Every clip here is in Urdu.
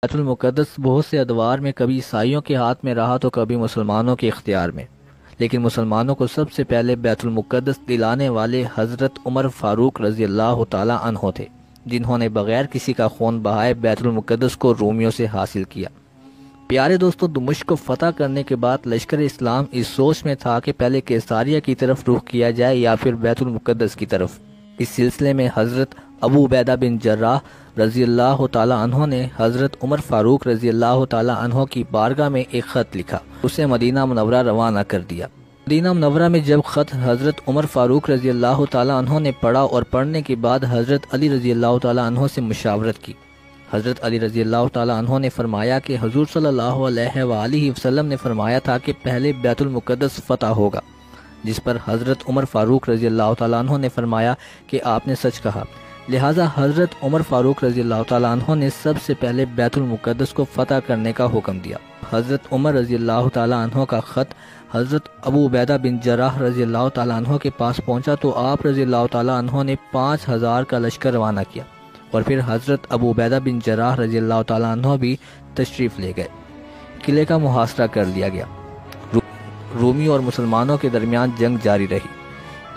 بیت المقدس بہت سے ادوار میں کبھی عیسائیوں کے ہاتھ میں رہا تو کبھی مسلمانوں کے اختیار میں، لیکن مسلمانوں کو سب سے پہلے بیت المقدس دلانے والے حضرت عمر فاروق رضی اللہ تعالی عنہ تھے، جنہوں نے بغیر کسی کا خون بہائے بیت المقدس کو رومیوں سے حاصل کیا۔ پیارے دوستو، دمشق کو فتح کرنے کے بعد لشکر اسلام اس سوچ میں تھا کہ پہلے کیساریہ کی طرف رخ کیا جائے یا پھر بیت المقدس کی طرف۔ اس سلسلے میں حضرت ابو عبیدہ بن جراح رضی اللہ تعالی عنہ نے حضرت عمر فاروق رضی اللہ تعالی عنہ کی بارگاہ میں ایک خط لکھا، اسے مدینہ منورہ روانہ کر دیا۔ مدینہ منورہ میں جب خط حضرت عمر فاروق رضی اللہ تعالی عنہ نے پڑھا اور پڑھنے کے بعد حضرت علی رضی اللہ تعالی عنہ سے مشاورت کی، حضرت علی رضی اللہ تعالی عنہ نے فرمایا کہ حضور صلی اللہ علیہ وآلہ وسلم نے فرمایا تھا کہ پہلے بیت المقدس فتح ہوگا، جس پر حضرت عمر فاروق رضی اللہ تعالی عنہ نے فرمایا کہ آپ نے سچ کہا۔ لہٰذا حضرت عمر فاروق رضی اللہ تعالی عنہ نے سب سے پہلے بیت المقدس کو فتح کرنے کا حکم دیا۔ حضرت عمر رضی اللہ تعالی عنہ کا خط حضرت ابو عبیدہ بن جراح رضی اللہ تعالی عنہ کے پاس پہنچا تو آپ رضی اللہ تعالی عنہ نے 5000 کا لشکر روانہ کیا، اور پھر حضرت ابو عبیدہ بن جراح رضی اللہ تعالی عنہ بھی تشریف لے گئے۔ قلعے کا محاصرہ کر لیا گیا۔ رومیوں اور مسلمانوں کے درمیان جنگ جاری رہی۔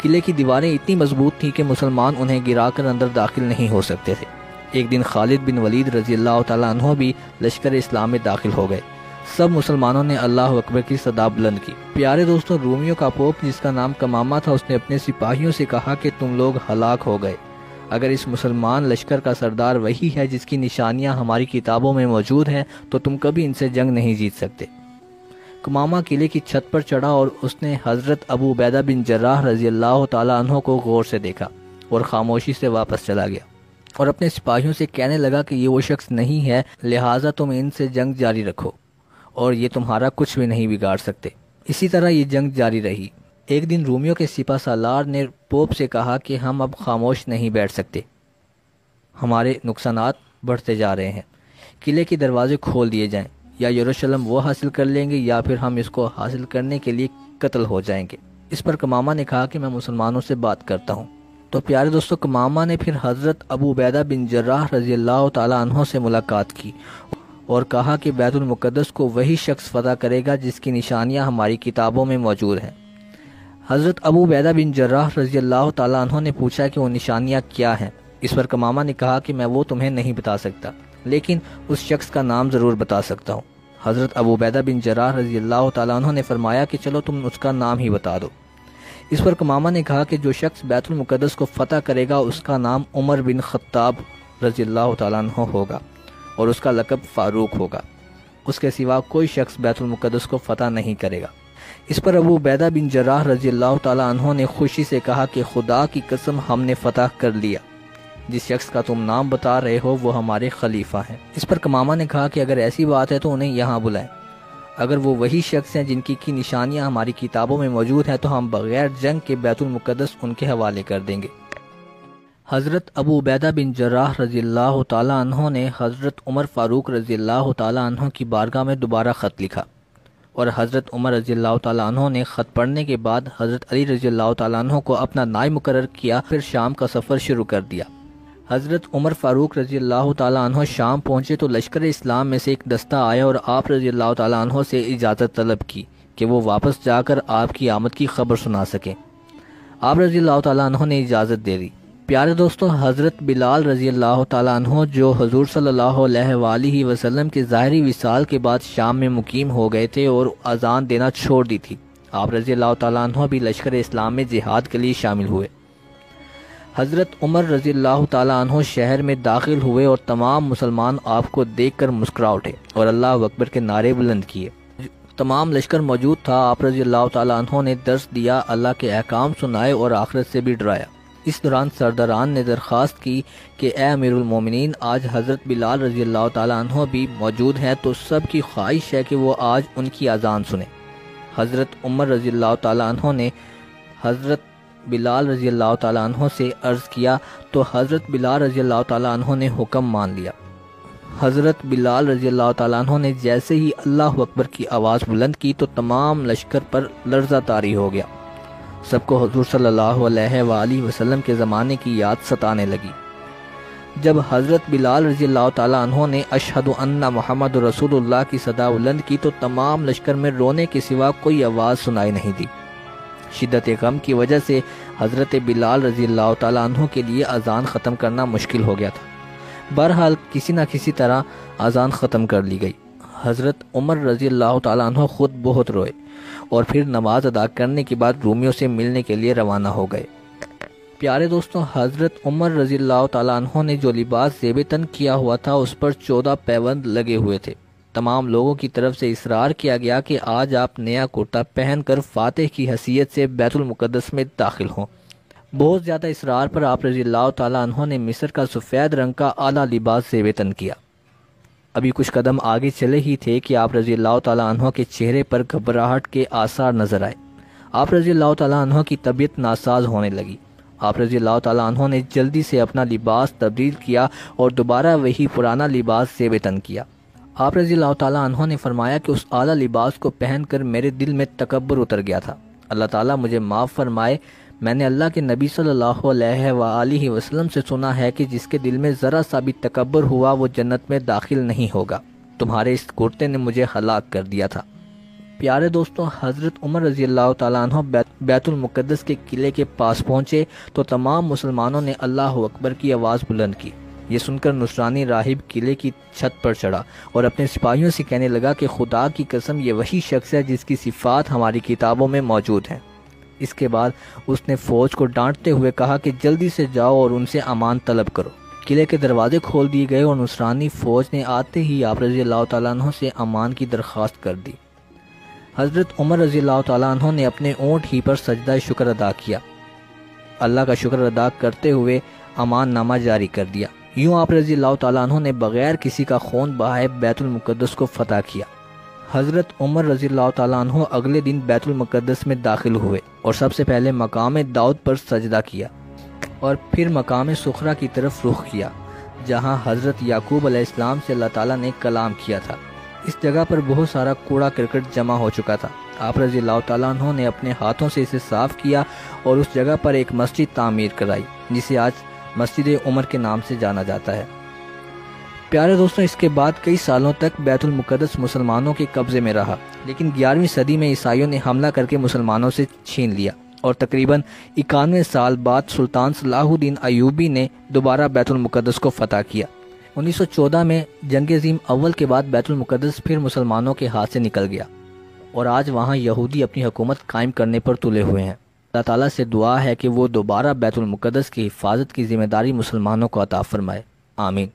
قلعے کی دیواریں اتنی مضبوط تھیں کہ مسلمان انہیں گرا کر اندر داخل نہیں ہو سکتے تھے۔ ایک دن خالد بن ولید رضی اللہ تعالی عنہ بھی لشکر اسلام میں داخل ہو گئے۔ سب مسلمانوں نے اللہ اکبر کی صدا بلند کی۔ پیارے دوستوں، رومیوں کا پوپ جس کا نام کمامہ تھا، اس نے اپنے سپاہیوں سے کہا کہ تم لوگ ہلاک ہو گئے۔ اگر اس مسلمان لشکر کا سردار وہی ہے جس کی نشانیاں ہماری کتابوں میں موجود ہیں تو تم کبھی ان سے جنگ نہیں جیت سکتے۔ کمامہ قلعے کی چھت پر چڑھا اور اس نے حضرت ابو عبیدہ بن جراح رضی اللہ تعالی عنہ کو غور سے دیکھا اور خاموشی سے واپس چلا گیا، اور اپنے سپاہیوں سے کہنے لگا کہ یہ وہ شخص نہیں ہے، لہٰذا تم ان سے جنگ جاری رکھو اور یہ تمہارا کچھ بھی نہیں بگاڑ سکتے۔ اسی طرح یہ جنگ جاری رہی۔ ایک دن رومیوں کے سپہ سالار نے پوپ سے کہا کہ ہم اب خاموش نہیں بیٹھ سکتے، ہمارے نقصانات بڑھتے جا رہے ہیں، قلعے کے دروازے کھول دیے جائیں، یا یروشلم وہ حاصل کر لیں گے یا پھر ہم اس کو حاصل کرنے کے لیے قتل ہو جائیں گے۔ اس پر کمامہ نے کہا کہ میں مسلمانوں سے بات کرتا ہوں۔ تو پیارے دوستو، کمامہ نے پھر حضرت ابو عبیدہ بن جراح رضی اللہ تعالی عنہ سے ملاقات کی اور کہا کہ بیت المقدس کو وہی شخص فتح کرے گا جس کی نشانیاں ہماری کتابوں میں موجود ہیں۔ حضرت ابو عبیدہ بن جراح رضی اللہ تعالی عنہ نے پوچھا کہ وہ نشانیاں کیا ہیں۔ اس پر کمامہ نے کہا کہ میں وہ تمہیں نہیں بتا سکتا، لیکن اس شخص کا نام ضرور بتا سکتا ہوں۔ حضرت ابو عبیدہ بن جراح رضی اللہ تعالیٰ عنہ نے فرمایا کہ چلو تم اس کا نام ہی بتا دو۔ اس پر کمامہ نے کہا کہ جو شخص بیت المقدس کو فتح کرے گا اس کا نام عمر بن خطاب رضی اللہ تعالیٰ عنہ ہوگا اور اس کا لقب فاروق ہوگا، اس کے سوا کوئی شخص بیت المقدس کو فتح نہیں کرے گا۔ اس پر ابو عبیدہ بن جراح رضی اللہ تعالیٰ عنہ نے خوشی سے کہا کہ خدا کی قسم ہم نے فتح کر لیا، جس شخص کا تم نام بتا رہے ہو وہ ہمارے خلیفہ ہیں۔ اس پر کمامہ نے کہا کہ اگر ایسی بات ہے تو انہیں یہاں بلائیں، اگر وہ وہی شخص ہیں جن کی نشانیاں ہماری کتابوں میں موجود ہیں تو ہم بغیر جنگ کے بیت المقدس ان کے حوالے کر دیں گے۔ حضرت ابو عبیدہ بن جراح رضی اللہ تعالی عنہ نے حضرت عمر فاروق رضی اللہ تعالی عنہ کی بارگاہ میں دوبارہ خط لکھا، اور حضرت عمر رضی اللہ تعالی عنہ نے خط پڑھنے کے بعد حضرت علی رضی اللہ تعالی عنہ کو اپنا نائب مقرر کیا، پھر شام کا سفر شروع کر دیا۔ حضرت عمر فاروق رضی اللہ تعالیٰ عنہ شام پہنچے تو لشکر اسلام میں سے ایک دستہ آیا اور آپ رضی اللہ تعالیٰ عنہ سے اجازت طلب کی کہ وہ واپس جا کر آپ کی آمد کی خبر سنا سکیں۔ آپ رضی اللہ تعالیٰ عنہ نے اجازت دے دی۔ پیارے دوستو، حضرت بلال رضی اللہ تعالیٰ عنہ جو حضور صلی اللہ علیہ وآلہ وسلم کے ظاہری وصال کے بعد شام میں مقیم ہو گئے تھے اور اذان دینا چھوڑ دی تھی، آپ رضی اللہ تعالیٰ عنہ بھی لشکر اسلام میں جہاد کے لیے شامل ہوئے۔ حضرت عمر رضی اللہ تعالیٰ عنہ شہر میں داخل ہوئے اور تمام مسلمان آپ کو دیکھ کر مسکرا اٹھے اور اللہ اکبر کے نعرے بلند کیے۔ تمام لشکر موجود تھا۔ آپ رضی اللہ تعالیٰ عنہ نے درس دیا، اللہ کے احکام سنائے اور آخرت سے بھی ڈرایا۔ اس دوران سرداران نے درخواست کی کہ اے امیر المومنین، آج حضرت بلال رضی اللہ تعالیٰ عنہ بھی موجود ہیں تو سب کی خواہش ہے کہ وہ آج ان کی اذان سنیں۔ حضرت عمر رضی اللہ تعالیٰ عنہ نے حضرت بلال رضی اللہ تعالیٰ عنہ سے عرض کیا تو حضرت بلال رضی اللہ تعالیٰ عنہ نے حکم مان لیا۔ حضرت بلال رضی اللہ تعالیٰ عنہ نے جیسے ہی اللہ اکبر کی آواز بلند کی تو تمام لشکر پر لرزہ طاری ہو گیا۔ سب کو حضور صلی اللہ علیہ وآلہ وسلم کے زمانے کی یاد ستانے لگی۔ جب حضرت بلال رضی اللہ تعالیٰ عنہ نے اشہد ان محمد رسول اللہ کی صدا بلند کی تو تمام لشکر میں رونے کے سوا کوئی آواز سنائی نہیں دی۔ شدت غم کی وجہ سے حضرت بلال رضی اللہ تعالیٰ عنہ کے لیے اذان ختم کرنا مشکل ہو گیا تھا۔ بہرحال کسی نہ کسی طرح اذان ختم کر لی گئی۔ حضرت عمر رضی اللہ تعالیٰ عنہ خود بہت روئے اور پھر نماز ادا کرنے کے بعد رومیوں سے ملنے کے لیے روانہ ہو گئے۔ پیارے دوستوں، حضرت عمر رضی اللہ تعالیٰ عنہ نے جو لباس زیب تن کیا ہوا تھا اس پر 14 پیوند لگے ہوئے تھے۔ تمام لوگوں کی طرف سے اصرار کیا گیا کہ آج آپ نیا کرتا پہن کر فاتح کی حیثیت سے بیت المقدس میں داخل ہوں۔ بہت زیادہ اصرار پر آپ رضی اللہ تعالیٰ عنہ نے مصر کا سفید رنگ کا اعلیٰ لباس زیب تن کیا۔ ابھی کچھ قدم آگے چلے ہی تھے کہ آپ رضی اللہ تعالیٰ عنہ کے چہرے پر گھبراہٹ کے آثار نظر آئے۔ آپ رضی اللہ تعالیٰ عنہ کی طبیعت ناساز ہونے لگی۔ آپ رضی اللہ تعالیٰ عنہ نے جلدی سے اپنا لباس تبدیل کیا اور دوبارہ وہی پرانا لباس زیب تن کیا۔ آپ رضی اللہ تعالیٰ عنہ نے فرمایا کہ اس اعلیٰ لباس کو پہن کر میرے دل میں تکبر اتر گیا تھا۔ اللہ تعالیٰ مجھے معاف فرمائے، میں نے اللہ کے نبی صلی اللہ علیہ وآلہ وسلم سے سنا ہے کہ جس کے دل میں ذرا سا بھی تکبر ہوا وہ جنت میں داخل نہیں ہوگا۔ تمہارے اس کرتے نے مجھے ہلاک کر دیا تھا۔ پیارے دوستوں، حضرت عمر رضی اللہ تعالیٰ عنہ بیت المقدس کے قلعے کے پاس پہنچے تو تمام مسلمانوں نے اللہ اکبر کی آواز بلند کی۔ یہ سن کر نصرانی راہب قلعے کی چھت پر چڑھا اور اپنے سپاہیوں سے کہنے لگا کہ خدا کی قسم یہ وہی شخص ہے جس کی صفات ہماری کتابوں میں موجود ہیں۔ اس کے بعد اس نے فوج کو ڈانٹتے ہوئے کہا کہ جلدی سے جاؤ اور ان سے امان طلب کرو۔ قلعے کے دروازے کھول دیے گئے اور نصرانی فوج نے آتے ہی آپ رضی اللہ تعالیٰ عنہ سے امان کی درخواست کر دی۔ حضرت عمر رضی اللہ تعالیٰ عنہ نے اپنے اونٹ ہی پر سجدہ شکر ادا کیا۔ اللہ کا شکر ادا کرتے ہوئے امان نامہ جاری کر دیا۔ یوں آپ رضی اللہ تعالیٰ عنہ نے بغیر کسی کا خون بہائے بیت المقدس کو فتح کیا۔ حضرت عمر رضی اللہ تعالیٰ عنہ اگلے دن بیت المقدس میں داخل ہوئے اور سب سے پہلے مقام داؤد پر سجدہ کیا اور پھر مقام صخرہ کی طرف رخ کیا جہاں حضرت یعقوب علیہ السلام سے اللہ تعالیٰ نے کلام کیا تھا۔ اس جگہ پر بہت سارا کوڑا کرکٹ جمع ہو چکا تھا۔ آپ رضی اللہ تعالیٰ عنہ نے اپنے ہاتھوں سے اسے صاف کیا اور اس جگہ پر ایک مسجد تعمیر کرائی جسے آج مسجد عمر کے نام سے جانا جاتا ہے۔ پیارے دوستوں، اس کے بعد کئی سالوں تک بیت المقدس مسلمانوں کے قبضے میں رہا، لیکن 11ویں صدی میں عیسائیوں نے حملہ کر کے مسلمانوں سے چھین لیا اور تقریباً 91 سال بعد سلطان صلاح الدین ایوبی نے دوبارہ بیت المقدس کو فتح کیا۔ 1914 میں جنگ عظیم اول کے بعد بیت المقدس پھر مسلمانوں کے ہاتھ سے نکل گیا اور آج وہاں یہودی اپنی حکومت قائم کرنے پر تلے ہوئے ہیں۔ اللہ تعالیٰ سے دعا ہے کہ وہ دوبارہ بیت المقدس کی حفاظت کی ذمہ داری مسلمانوں کو عطا فرمائے۔ آمین۔